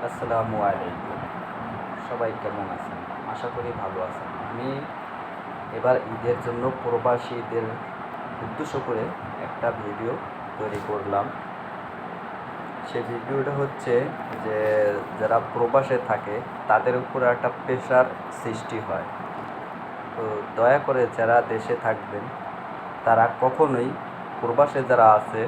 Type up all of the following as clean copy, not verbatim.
আসসালামু আলাইকুম। সবাই কেমন আছেন? আশা করি ভালো আছেন। আমি এবার ঈদের জন্য প্রবাসীদের উদ্দেশ্য করে একটা ভিডিও তৈরি করলাম। সেই ভিডিওটা হচ্ছে যে যারা প্রবাসে থাকে তাদের উপর একটা প্রেশার সৃষ্টি হয়। তো দয়া করে যারা দেশে থাকবেন তারা কখনোই প্রবাসে যারা আছে,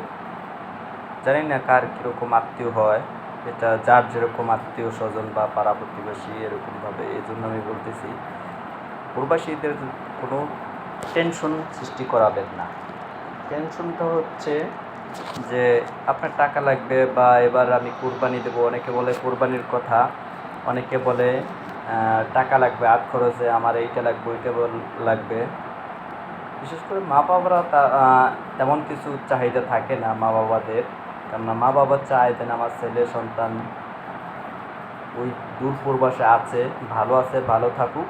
জানি না কার কীরকম আত্মীয় হয়, এটা যার যেরকম আত্মীয় স্বজন বা পাড়া প্রতিবেশী এরকমভাবে, এই জন্য আমি বলতেছি প্রবাসীদের কোনো টেনশন সৃষ্টি করাবেন না। টেনশনটা হচ্ছে যে আপনার টাকা লাগবে, বা এবার আমি কোরবানি দেবো, অনেকে বলে কোরবানির কথা, অনেকে বলে টাকা লাগবে হাত খরচে, আমার এইটা লাগবে ওইটা লাগবে। বিশেষ করে মা বাবারা তেমন কিছু চাহিদা থাকে না মা বাবাদের, কেননা মা বাবা চায় যেন আমার ছেলে সন্তান ওই দূর প্রবাসে আছে, ভালো থাকুক।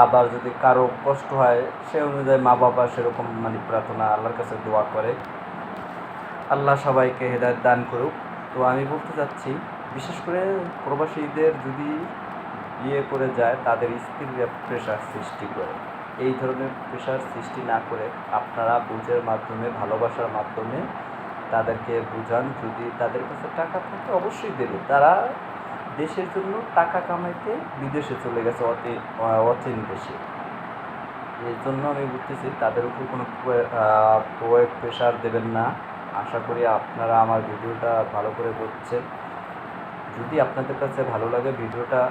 আবার যদি কারো কষ্ট হয় সে অনুযায়ী মা বাবা সেরকম প্রার্থনা আল্লাহর কাছে দোয়া করে। আল্লাহ সবাইকে হেদায়েত দান করুক। তো আমি বলতে চাচ্ছি, বিশেষ করে প্রবাসীদের যদি বিয়ে করে যায় তাদের স্ত্রীরা প্রেশার সৃষ্টি করে। এই ধরনের প্রেশার সৃষ্টি না করে আপনারা বুঝের মাধ্যমে, ভালোবাসার মাধ্যমে তাদেরকে বুঝান। যদি তাদের কাছে টাকা থাকে অবশ্যই দেবে। তারা দেশের জন্য টাকা কামাইতে বিদেশে চলে গেছে, অচেন দেশে। এই জন্য আমি বলতেছি তাদের উপর কোনো প্রেশার দেবেন না। আশা করি আপনারা আমার ভিডিওটা ভালো করে বুঝছেন। যদি আপনাদের কাছে ভালো লাগে ভিডিওটা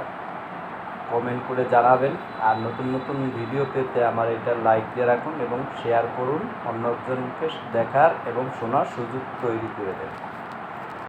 কমেন্ট করে জানাবেন, আর নতুন নতুন ভিডিও পেতে আমার এটা লাইক দিয়ে রাখুন এবং শেয়ার করুন, অন্যজনকে দেখার এবং শোনার সুযোগ তৈরি করে দেন।